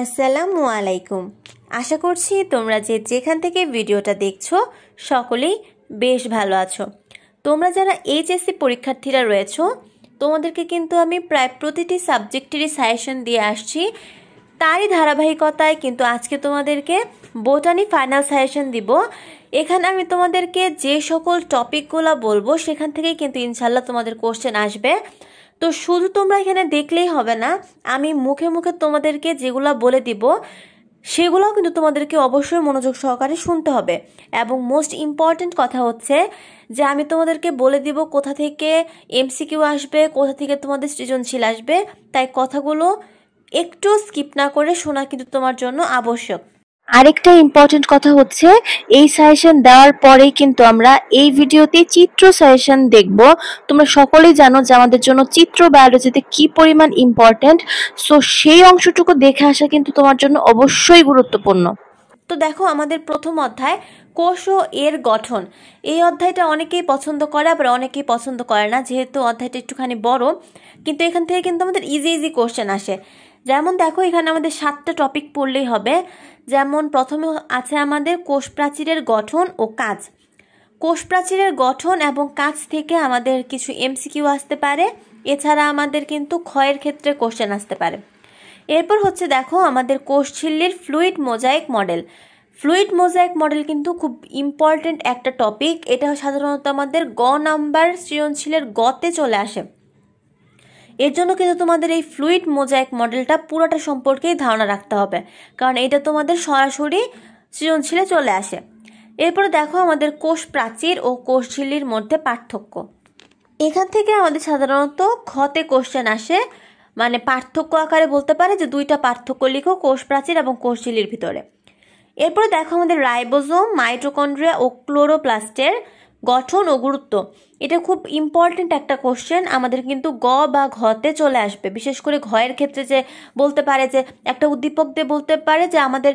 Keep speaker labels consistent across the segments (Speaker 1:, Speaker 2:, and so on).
Speaker 1: আসসালামু আলাইকুম। আশা করছি তোমরা যেখান থেকে ভিডিওটা দেখছো সকলেই বেশ ভালো আছো। তোমরা যারা এইচএসসি পরীক্ষার্থীরা রয়েছো তোমাদেরকে কিন্তু আমি প্রায় প্রতিটি সাবজেক্টেরই সাজেশন দিয়ে আসছি। তারই ধারাবাহিকতায় কিন্তু আজকে তোমাদেরকে বোটানি ফাইনাল সাজেশন দিব। এখানে আমি তোমাদেরকে যে সকল টপিকগুলো বলবো সেখান থেকেই কিন্তু ইনশাল্লাহ তোমাদের কোশ্চেন আসবে। তো শুধু তোমরা এখানে দেখলেই হবে না, আমি মুখে মুখে তোমাদেরকে যেগুলো বলে দিব সেগুলোও কিন্তু তোমাদেরকে অবশ্যই মনোযোগ সহকারে শুনতে হবে। এবং মোস্ট ইম্পর্ট্যান্ট কথা হচ্ছে যে আমি তোমাদেরকে বলে দিব কোথা থেকে এমসিকিউ আসবে, কোথা থেকে তোমাদের সৃজনশীল আসবে, তাই কথাগুলো একটু স্কিপ না করে শোনা কিন্তু তোমার জন্য আবশ্যক। আরেকটা ইম্পর্টেন্ট কথা হচ্ছে এই সাজেশন দেওয়ার পরেই কিন্তু আমরা এই ভিডিওতে চিত্র সাজেশন দেখব। তোমরা সকলেই জানো যে আমাদের জন্য চিত্র বায়োলজিতে কি পরিমাণ ইম্পর্টেন্ট, সো সেই অংশটুকু দেখে আসা কিন্তু তোমার জন্য অবশ্যই গুরুত্বপূর্ণ। তো দেখো, আমাদের প্রথম অধ্যায় কোষ ও এর গঠন। এই অধ্যায়টা অনেকেই পছন্দ করে, আবার অনেকেই পছন্দ করে না, যেহেতু অধ্যায়টা একটুখানি বড়। কিন্তু এখান থেকে কিন্তু আমাদের ইজি কোশ্চেন আসে। যেমন দেখো, এখানে আমাদের 7টা টপিক পড়লেই হবে। যেমন প্রথমে আছে আমাদের কোষ প্রাচীরের গঠন ও কাজ। কোষ প্রাচীরের গঠন এবং কাজ থেকে আমাদের কিছু এমসিকিউ আসতে পারে। এছাড়া আমাদের কিন্তু ক্ষয়ের ক্ষেত্রে কোশ্চেন আসতে পারে। এরপর হচ্ছে দেখো আমাদের কোষঝিল্লির fluid mosaic model. Fluid mosaic model কিন্তু খুব ইম্পর্টেন্ট একটা টপিক। এটা সাধারণত আমাদের গ নাম্বার সৃজনশীলের গতে চলে আসে। এর জন্য কিন্তু তোমাদের এই ফ্লুইড মোজাইক মডেলটা পুরোটা সম্পর্কেই ধারণা রাখতে হবে, কারণ এটা তোমাদের সরাসরি সৃজনশীলে চলে আসে। এরপরে দেখো আমাদের কোষ প্রাচীর ও কোষঝিল্লির মধ্যে পার্থক্য। এখান থেকে আমাদের সাধারণত ক্ষতে কোশ্চেন আসে, মানে পার্থক্য আকারে বলতে পারে যে 2টা পার্থক্য লিখো কোষ প্রাচীর এবং কোষঝিল্লির ভিতরে। এরপরে দেখো আমাদের রাইবোজোম, মাইটোকন্ড্রিয়া ও ক্লোরোপ্লাস্টের গঠন ও গুরুত্ব। এটা খুব ইম্পর্টেন্ট একটা কোশ্চেন, আমাদের কিন্তু গ বা ঘতে চলে আসবে। বিশেষ করে ঘয়ের ক্ষেত্রে যে বলতে পারে যে একটা উদ্দীপক দিয়ে বলতে পারে যে আমাদের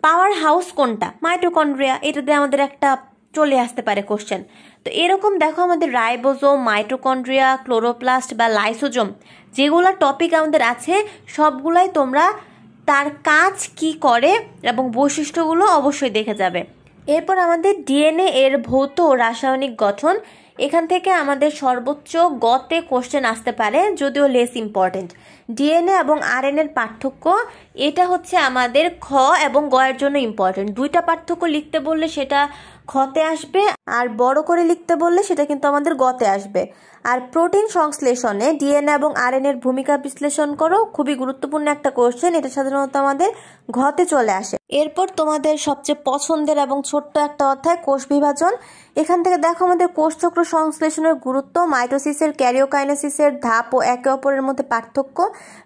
Speaker 1: পাওয়ার হাউস কোনটা, মাইটোকন্ড্রিয়া, এটা দিয়ে আমাদের একটা চলে আসতে পারে কোশ্চেন। তো এরকম দেখো আমাদের রাইবোজোম, মাইটোকন্ড্রিয়া, ক্লোরোপ্লাস্ট বা লাইসোজোম যেগুলো টপিক আমাদের আছে সবগুলাই তোমরা তার কাজ কি করে এবং বৈশিষ্ট্যগুলো অবশ্যই দেখে যাবে। এরপর আমাদের ডিএনএ এর ভৌত ও রাসায়নিক গঠন। এখান থেকে আমাদের সর্বোচ্চ গতে কোশ্চেন আসতে পারে, যদিও লেস ইম্পর্টেন্ট। ডিএনএ এবং আরএনএর পার্থক্য, এটা হচ্ছে আমাদের খ এবং গ এর জন্য ইম্পর্টেন্ট। 2টা পার্থক্য লিখতে বললে সেটা খতে আসবে, আর বড় করে লিখতে বললে সেটা কিন্তু আমাদের গতে আসবে। আর প্রোটিন সংশ্লেষণে ডিএনএ এবং আরএনএর ভূমিকা বিশ্লেষণ করো, খুবই গুরুত্বপূর্ণ একটা কোশ্চেন, এটা সাধারণত আমাদের ঘতে চলে আসে। এরপর তোমাদের সবচেয়ে পছন্দের এবং ছোট্ট একটা অধ্যায় কোষ বিভাজন। এখান থেকে দেখো আমাদের কোষচক্র সংশ্লেষণের গুরুত্ব, মাইটোসিসের ক্যারিওকাইনেসিসের ধাপ ও একে অপরের মধ্যে পার্থক্য,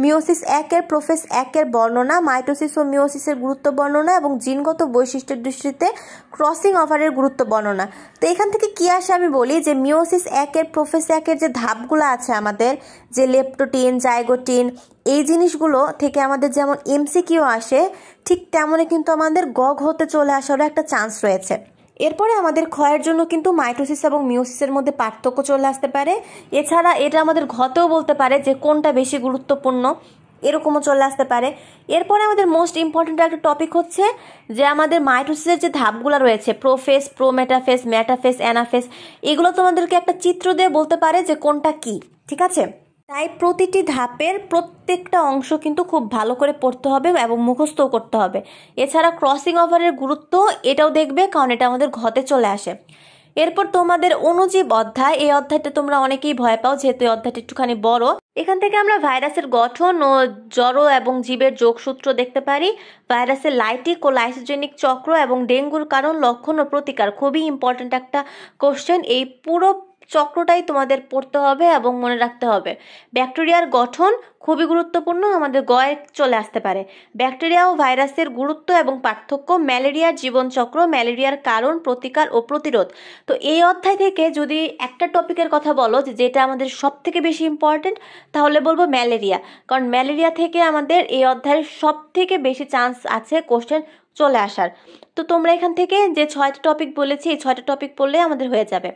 Speaker 1: মিওসিস 1 এর প্রোফেজ 1 এর বর্ণনা, মাইটোসিস ও মিওসিসের গুরুত্ব বর্ণনা এবং জিনগত বৈশিষ্ট্যের দৃষ্টিতে ক্রসিং ওভারের গুরুত্ব বর্ণনা। তো এখান থেকে কি আসে আমি বলি যে মিওসিস 1 এর প্রোফেজ 1 এর যে ধাপগুলো আছে আমাদের, যে লেপ্টোটিন, জাইগোটিন, এই জিনিসগুলো থেকে আমাদের যেমন এমসিকিউ আসে, ঠিক তেমনই কিন্তু আমাদের হতে চলে আসারও একটা চান্স রয়েছে। এরপরে আমাদের ক্ষয়ের জন্য কিন্তু মাইটোসিস এবং মিওসিসের মধ্যে পার্থক্য চলে আসতে পারে। এছাড়া এটা আমাদের ঘতেও বলতে পারে যে কোনটা বেশি গুরুত্বপূর্ণ, এরকমও চলে আসতে পারে। এরপরে আমাদের মোস্ট ইম্পর্টেন্ট একটা টপিক হচ্ছে যে আমাদের মাইটোসিসের যে ধাপগুলো রয়েছে, প্রোফেজ, প্রোমেটাফেজ, মেটাফেজ, অ্যানাফেজ, এগুলো তোমাদেরকে একটা চিত্র দিয়ে বলতে পারে যে কোনটা কি, ঠিক আছে? তাই প্রতিটি ধাপের প্রত্যেকটা অংশ কিন্তু খুব ভালো করে পড়তে হবে এবং মুখস্থও করতে হবে। এছাড়া ক্রসিং ওভারের গুরুত্ব এটাও দেখবে, কারণ এটা আমাদের ঘতে চলে আসে। এরপর তোমাদের অণুজীব অধ্যায়। এই অধ্যায়টা তোমরা অনেকেই ভয় পাও, যেহেতু এই অধ্যায়টা একটুখানি বড়। এখান থেকে আমরা ভাইরাসের গঠন ও জড় এবং জীবের যোগসূত্র দেখতে পারি, ভাইরাসের লাইটিক ও লাইসোজেনিক চক্র এবং ডেঙ্গুর কারণ, লক্ষণ ও প্রতিকার। খুবই ইম্পর্টেন্ট একটা কোশ্চেন, এই পুরো চক্রটাই তোমাদের পড়তে হবে এবং মনে রাখতে হবে। ব্যাকটেরিয়ার গঠন খুবই গুরুত্বপূর্ণ, আমাদের গয়ে চলে আসতে পারে। ব্যাকটেরিয়া ও ভাইরাসের গুরুত্ব এবং পার্থক্য, ম্যালেরিয়ার জীবনচক্র, ম্যালেরিয়ার কারণ, প্রতিকার ও প্রতিরোধ। তো এই অধ্যায় থেকে যদি একটা টপিকের কথা বলো যেটা আমাদের সব থেকে বেশি ইম্পর্টেন্ট, তাহলে বলবো ম্যালেরিয়া, কারণ ম্যালেরিয়া থেকে আমাদের এই অধ্যায়ের সব থেকে বেশি চান্স আছে কোশ্চেন চলে আসার। তো তোমরা এখান থেকে যে 6টা টপিক বলেছি, এই 6টা টপিক পড়লে আমাদের হয়ে যাবে।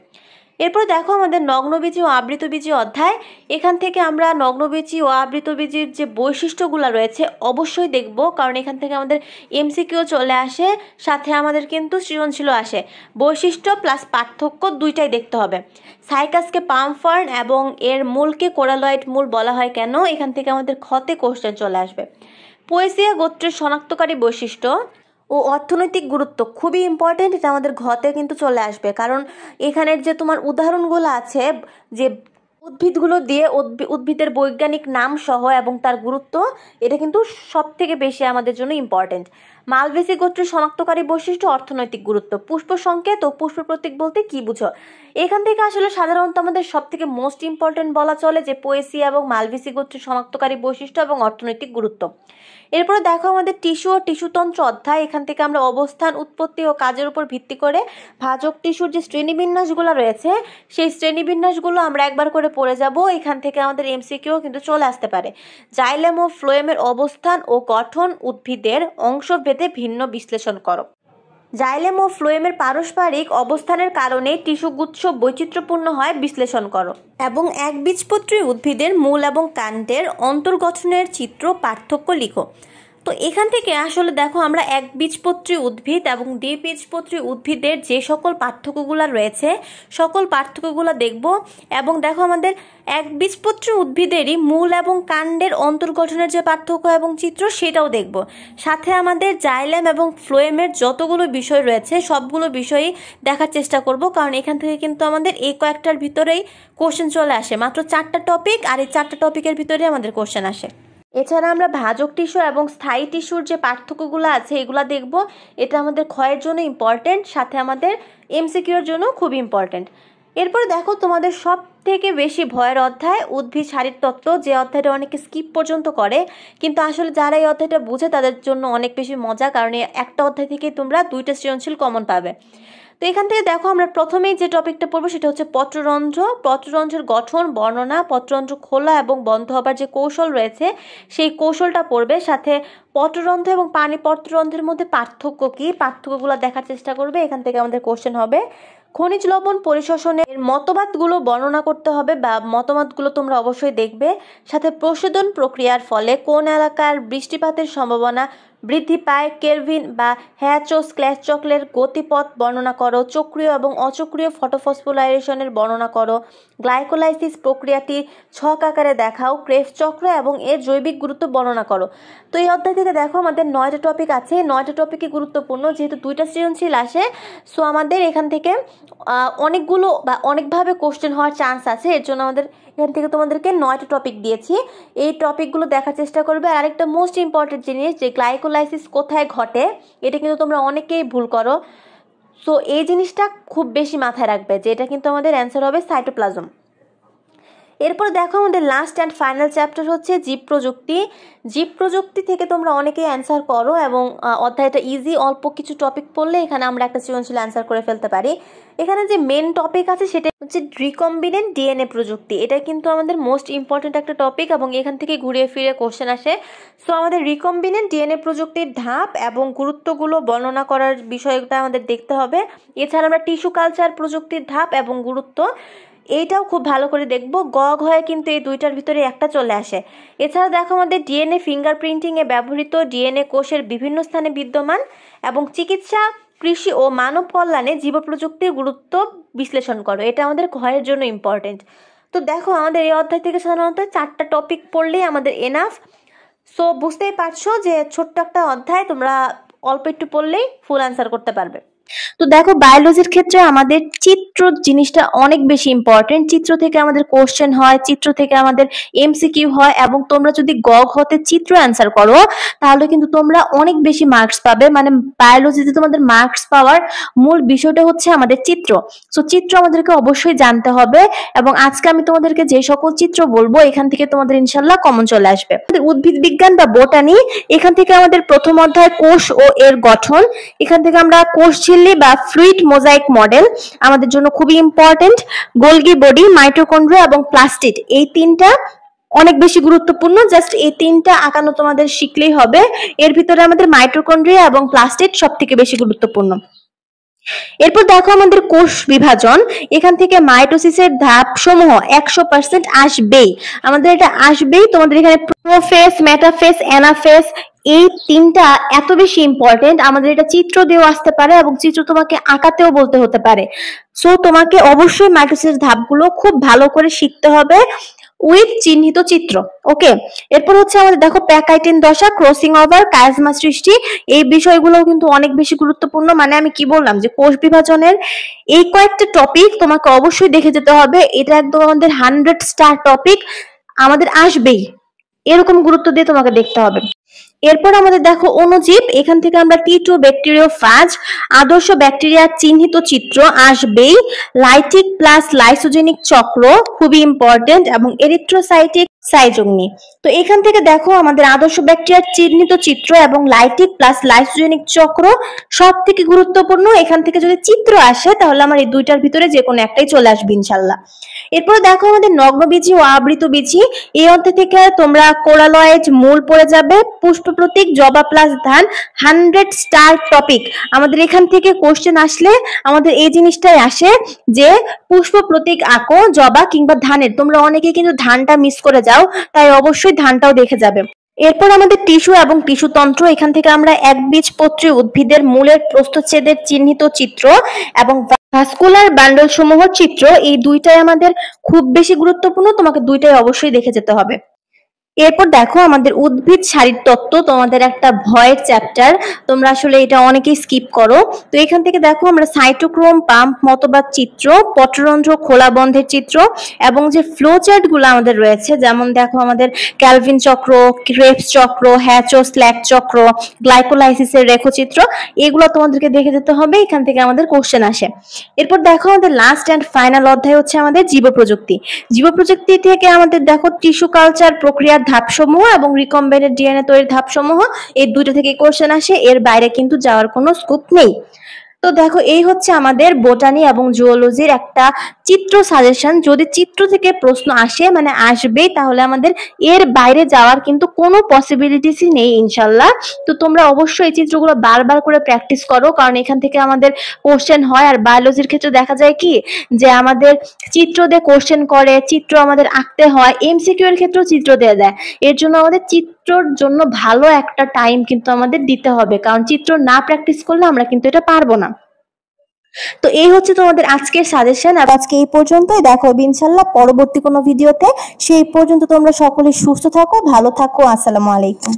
Speaker 1: এরপর দেখো আমাদের নগ্নবীজি ও আবৃতবীজি অধ্যায়। এখান থেকে আমরা নগ্নবীজি ও আবৃতবীজির যে বৈশিষ্ট্যগুলো রয়েছে অবশ্যই দেখব, কারণ এখান থেকে আমাদের এমসিকিউ চলে আসে, সাথে আমাদের কিন্তু সৃজনশীলও আসে। বৈশিষ্ট্য প্লাস পার্থক্য দুইটাই দেখতে হবে। সাইকাসকে পাম ফার্ন এবং এর মূলকে কোরালয়েড মূল বলা হয় কেন, এখান থেকে আমাদের ক্ষতে কোশ্চেন চলে আসবে। পোয়েসিয়া গোত্রের শনাক্তকারী বৈশিষ্ট্য ও অর্থনৈতিক গুরুত্ব খুবই ইম্পর্টেন্ট, এটা আমাদের ঘতে কিন্তু চলে আসবে, কারণ এখানের যে তোমার উদাহরণগুলো আছে যে উদ্ভিদগুলো দিয়ে উদ্ভিদের বৈজ্ঞানিক নাম সহ এবং তার গুরুত্ব, এটা কিন্তু সব থেকে বেশি আমাদের জন্য ইম্পর্টেন্ট। মালভেসি গোত্রের শনাক্তকারী বৈশিষ্ট্য অর্থনৈতিক গুরুত্ব। পুষ্প সংকেত ও পুষ্প প্রতীক বলতে কি বুঝো? এখান থেকে আসলে সাধারণত আমাদের সব থেকে মোস্ট ইম্পর্টেন্ট বলা চলে যে পোয়েসিয়া এবং মালভেসি গোত্রের শনাক্তকারী বৈশিষ্ট্য এবং অর্থনৈতিক গুরুত্ব। এরপরে দেখো আমাদের টিস্যু ও টিস্যুতন্ত্র অধ্যায়। এখান থেকে আমরা অবস্থান, উৎপত্তি ও কাজের উপর ভিত্তি করে ভাজক টিস্যুর যে শ্রেণীবিন্যাসগুলো রয়েছে সেই শ্রেণীবিন্যাসগুলো আমরা একবার করে পড়ে যাব। এখান থেকে আমাদের এমসিকিউ কিন্তু চলে আসতে পারে। জাইলেম ও ফ্লোয়েমের অবস্থান ও গঠন উদ্ভিদের অংশভেদে ভিন্ন বিশ্লেষণ করো। জাইলেম ও ফ্লোয়েমের পারস্পরিক অবস্থানের কারণে টিস্যুগুচ্ছ বৈচিত্র্যপূর্ণ হয়, বিশ্লেষণ করো। এবং একবীজপত্রী উদ্ভিদের মূল এবং কাণ্ডের অন্তর্গঠনের চিত্র পার্থক্য লিখো। তো এখান থেকে আসলে দেখো আমরা একবীজপত্রী উদ্ভিদ এবং দ্বিবীজপত্রী উদ্ভিদের যে সকল পার্থক্যগুলো রয়েছে সকল পার্থক্যগুলো দেখব, এবং দেখো আমাদের একবীজপত্রী উদ্ভিদেরই মূল এবং কাণ্ডের অন্তর্গঠনের যে পার্থক্য এবং চিত্র সেটাও দেখব। সাথে আমাদের জাইলেম এবং ফ্লোয়েমের যতগুলো বিষয় রয়েছে সবগুলো বিষয়ই দেখার চেষ্টা করব, কারণ এখান থেকে কিন্তু আমাদের এই কয়েকটার ভিতরেই কোশ্চেন চলে আসে। মাত্র 4টা টপিক, আর এই 4টা টপিকের ভিতরে আমাদের কোশ্চেন আসে। এছাড়া আমরা ভাজক টিস্যু এবং স্থায়ী টিস্যুর যে পার্থক্যগুলো আছে এগুলো দেখব, এটা আমাদের ক্ষয়ের জন্য ইম্পর্টেন্ট, সাথে আমাদের এমসিকিউর জন্য খুব ইম্পর্টেন্ট। এরপর দেখো তোমাদের সব থেকে বেশি ভয়ের অধ্যায় উদ্ভিদ শারীরতত্ত্ব, যে অধ্যায়টা অনেকে স্কিপ পর্যন্ত করে, কিন্তু আসলে যারা এই অধ্যায়টা বুঝে তাদের জন্য অনেক বেশি মজা, কারণ একটা অধ্যায় থেকে তোমরা 2টা সৃজনশীল কমন পাবে। তো এখান থেকে দেখো আমরা প্রথমেই যে টপিকটা পড়বো সেটা হচ্ছে পত্ররন্ধ্র। পত্ররন্ধ্রের গঠন, বর্ণনা, পত্ররন্ধ্র খোলা এবং বন্ধ হবার যে কৌশল রয়েছে সেই কৌশলটা পড়বে। সাথে পত্ররন্ধ্র এবং পানি পত্ররন্ধ্রের মধ্যে পার্থক্য কি, পার্থক্যগুলো দেখার চেষ্টা করবে। এখান থেকে আমাদের কোশ্চেন হবে। খনিজ লবণ পরিশোষণের মতবাদগুলো বর্ণনা করতে হবে, বা মতবাদগুলো তোমরা অবশ্যই দেখবে। সাথে প্রশোধন প্রক্রিয়ার ফলে কোন এলাকার বৃষ্টিপাতের সম্ভাবনা বৃদ্ধি পায়, কেলভিন বা হ্যাচো-স্ক্ল্যাশ চক্রের গতিপথ বর্ণনা করো। চক্রীয় এবং অচক্রীয় ফটোফসফোরাইলেশনের বর্ণনা করো। গ্লাইকোলাইসিস প্রক্রিয়াটি ছক আকারে দেখাও। ক্রেফ চক্র এবং এর জৈবিক গুরুত্ব বর্ণনা করো। তো এই অধ্যায় থেকে দেখো আমাদের 9টা টপিক আছে। 9টা টপিকই গুরুত্বপূর্ণ, যেহেতু 2টা সৃজনশীল আসে, সো আমাদের এখান থেকে অনেকগুলো বা অনেকভাবে কোশ্চেন হওয়ার চান্স আছে। এর জন্য আমাদের এখান থেকে তোমাদেরকে 9টা টপিক দিয়েছি, এই টপিকগুলো দেখার চেষ্টা করবে। আর আরেকটা মোস্ট ইম্পর্টেন্ট জিনিস, যে গ্লাইকোলাইসিস কোথায় ঘটে, এটা কিন্তু তোমরা অনেকেই ভুল করো। সো এই জিনিসটা খুব বেশি মাথায় রাখবে, যে এটা কিন্তু আমাদের অ্যান্সার হবে সাইটোপ্লাজম। এরপর দেখো আমাদের লাস্ট অ্যান্ড ফাইনাল চ্যাপ্টার হচ্ছে জীব প্রযুক্তি। জীব প্রযুক্তি থেকে তোমরা অনেকেই অ্যান্সার করো, এবং অধ্যায়টা ইজি, অল্প কিছু টপিক পড়লে এখানে আমরা একটা সৃজনশীল অ্যান্সার করে ফেলতে পারি। এখানে যে মেন টপিক আছে সেটা হচ্ছে রিকম্বিনেন্ট ডিএনএ প্রযুক্তি। এটা কিন্তু আমাদের মোস্ট ইম্পর্টেন্ট একটা টপিক, এবং এখান থেকে ঘুরিয়ে ফিরে কোশ্চেন আসে। সো আমাদের রিকম্বিনেন্ট ডিএনএ প্রযুক্তির ধাপ এবং গুরুত্বগুলো বর্ণনা করার বিষয়টা আমাদের দেখতে হবে। এছাড়া আমরা টিস্যু কালচার প্রযুক্তির ধাপ এবং গুরুত্ব, এইটাও খুব ভালো করে দেখবো। হয়ে কিন্তু এই 2টার ভিতরে একটা চলে আসে। এছাড়া দেখো আমাদের ডিএনএ ফিঙ্গারপ্রিন্টিংয়ে ব্যবহৃত ডিএনএ কোষের বিভিন্ন স্থানে বিদ্যমান, এবং চিকিৎসা, কৃষি ও মানব কল্যাণে জীব প্রযুক্তির গুরুত্ব বিশ্লেষণ করো। এটা আমাদের ঘয়ের জন্য ইম্পর্টেন্ট। তো দেখো আমাদের এই অধ্যায় থেকে সাধারণত 4টা টপিক পড়লেই আমাদের এনাফ। সো বুঝতেই পারছো যে ছোট্ট একটা অধ্যায়, তোমরা অল্প একটু পড়লেই ফুল অ্যান্সার করতে পারবে। তো দেখো বায়োলজির ক্ষেত্রে আমাদের চিত্র জিনিসটা অনেক বেশি ইম্পর্টেন্ট। চিত্র থেকে আমাদের কোশ্চেন হয়, চিত্র থেকে আমাদের এমসিকিউ হয়, এবং তোমরা যদি হতে চিত্র অ্যান্সার করো তাহলে কিন্তু তোমরা অনেক বেশি মার্কস পাবে। মানে বায়োলজিতে তোমাদের মার্কস পাওয়ার মূল বিষয়টা হচ্ছে আমাদের চিত্র। সো চিত্র আমাদেরকে অবশ্যই জানতে হবে, এবং আজকে আমি তোমাদেরকে যে সকল চিত্র বলবো এখান থেকে তোমাদের ইনশাল্লাহ কমন চলে আসবে। উদ্ভিদ বিজ্ঞান বা বোটানি, এখান থেকে আমাদের প্রথম অধ্যায় কোষ ও এর গঠন। এখান থেকে আমরা কোষ ঝিল্লি বা ফ্লুইড মোজাইক মডেল আমাদের জন্য খুবই ইম্পর্টেন্ট। গোলগি বডি, মাইটোকন্ড্রিয়া এবং প্লাস্টিড, এই 3টা অনেক বেশি গুরুত্বপূর্ণ। জাস্ট এই 3টা আঁকানো তোমাদের শিখলেই হবে। এর ভিতরে আমাদের মাইটোকন্ড্রিয়া এবং প্লাস্টিড সব থেকে বেশি গুরুত্বপূর্ণ। এরপর দেখো আমাদের কোষ বিভাজন, এখান থেকে মাইটোসিসের ধাপ সমূহ 100% আসবেই, আমাদের এটা আসবেই। তোমাদের এখানে প্রোফেজ, মেটাফেজ, অ্যানাফেজ এই তিনটা এত বেশি ইম্পর্টেন্ট, আমাদের এটা চিত্র দিয়েও আসতে পারে এবং চিত্র তোমাকে আঁকাতেও বলতে হতে পারে। সো তোমাকে অবশ্যই মাইটোসিসের ধাপগুলো খুব ভালো করে শিখতে হবে উইথ চিহ্নিত চিত্র। ওকে, এরপর হচ্ছে আমাদের দেখো প্যাকাইটিন দশা, ক্রসিং ওভার, কায়াজমা সৃষ্টি, এই বিষয়গুলো কিন্তু অনেক বেশি গুরুত্বপূর্ণ। মানে আমি কি বললাম যে কোষ বিভাজনের এই কয়েকটা টপিক তোমাকে অবশ্যই দেখে যেতে হবে, এটা একদম আমাদের 100 স্টার টপিক, আমাদের আসবেই, এরকম গুরুত্ব দিয়ে তোমাকে দেখতে হবে। এরপর আমাদের দেখো অণুজীব, এখান থেকে আমরা টি2 ব্যাকটেরিওফাজ, আদর্শ ব্যাকটেরিয়ার চিহ্নিত চিত্র আসবেই, লাইটিক প্লাস লাইসোজেনিক চক্র খুবই ইম্পর্টেন্ট, এবং এরিথ্রোসাইটিক সাইজগ্নি। তো এখান থেকে দেখো আমাদের আদর্শ ব্যাকটেরিয়ার চিহ্নিত চিত্র এবং লাইটিক প্লাস লাইসোজেনিক চক্র সব থেকে গুরুত্বপূর্ণ। এখান থেকে যদি চিত্র আসে তাহলে আমার এই দুইটার ভিতরে যে কোনো একটাই চলে আসবে ইনশাল্লাহ। এরপর দেখো আমাদের নগ্নবীজি ও আবৃতবীজি, এই অধ্যায় থেকে তোমরা কোরালয়েড, মূল পড়ে যাবে, পুষ্প প্রতীক, জবা প্লাস ধান 100 স্টার টপিক। আমাদের এখান থেকে কোশ্চেন আসলে আমাদের এই জিনিসটাই আসে যে পুষ্প প্রতীক আঁকো জবা কিংবা ধানের, তোমরা অনেকে কিন্তু ধানটা মিস করে যাও, তাই অবশ্যই ধানটাও দেখে যাবে। এরপর আমাদের টিস্যু এবং টিস্যুতন্ত্র, এখান থেকে আমরা একবীজপত্রী উদ্ভিদের মূলের প্রস্থচ্ছেদের চিহ্নিত চিত্র এবং ভাস্কুলার বান্ডল সমূহের চিত্র, এই দুইটাই আমাদের খুব বেশি গুরুত্বপূর্ণ, তোমাকে দুইটাই অবশ্যই দেখে যেতে হবে। এরপর দেখো আমাদের উদ্ভিদ শারীরতত্ত্ব, তোমাদের একটা ভয়ের চ্যাপ্টার, তোমরা আসলে এটা অনেকেই স্কিপ করো। তো এখান থেকে দেখো আমরা সাইটোক্রোম, পাম্প মতবাদ চিত্র, পত্ররন্ধ্র খোলা বন্ধের চিত্র, এবং যে ফ্লো চার্ট গুলো আমাদের রয়েছে, যেমন দেখো আমাদের ক্যালভিন চক্র, ক্রেবস চক্র, হ্যাচো স্ল্যাক চক্র, গ্লাইকোলাইসিসের রেখচিত্র, এগুলো তোমাদেরকে দেখে যেতে হবে, এখান থেকে আমাদের কোশ্চেন আসে। এরপর দেখো আমাদের লাস্ট অ্যান্ড ফাইনাল অধ্যায় হচ্ছে আমাদের জীব প্রযুক্তি। জীব প্রযুক্তি থেকে আমাদের দেখো টিস্যু কালচার প্রক্রিয়ার ধাপসমূহ এবং রিকম্বিনেন্ট ডিএনএ তৈরির ধাপসমূহ, এই দুটো থেকে কোশ্চেন আসে, এর বাইরে কিন্তু যাওয়ার কোনো স্কোপ নেই। তো দেখো এই হচ্ছে আমাদের বোটানি এবং জুওলজির একটা চিত্র সাজেশন। যদি চিত্র থেকে প্রশ্ন আসে মানে আসবেই, তাহলে আমাদের এর বাইরে যাওয়ার কিন্তু কোনো পসিবিলিটিসই নেই ইনশাল্লাহ। তো তোমরা অবশ্যই এই চিত্রগুলো বারবার করে প্র্যাকটিস করো, কারণ এখান থেকে আমাদের কোশ্চেন হয়। আর বায়োলজির ক্ষেত্রে দেখা যায় কি যে আমাদের চিত্র দিয়ে কোশ্চেন করে, চিত্র আমাদের আঁকতে হয়, এমসিকিউ এর ক্ষেত্রেও চিত্র দিয়ে দেয়। এর জন্য আমাদের চিত্রর জন্য ভালো একটা টাইম কিন্তু আমাদের দিতে হবে, কারণ চিত্র না প্র্যাকটিস করলে আমরা কিন্তু এটা পারবো না। তো এই হচ্ছে তোমাদের আজকের সাজেশন। আর আজকে এই পর্যন্তই, দেখো ইনশাল্লাহ পরবর্তী কোনো ভিডিওতে। সেই পর্যন্ত তোমরা সকলে সুস্থ থাকো, ভালো থাকো, আসসালামু আলাইকুম।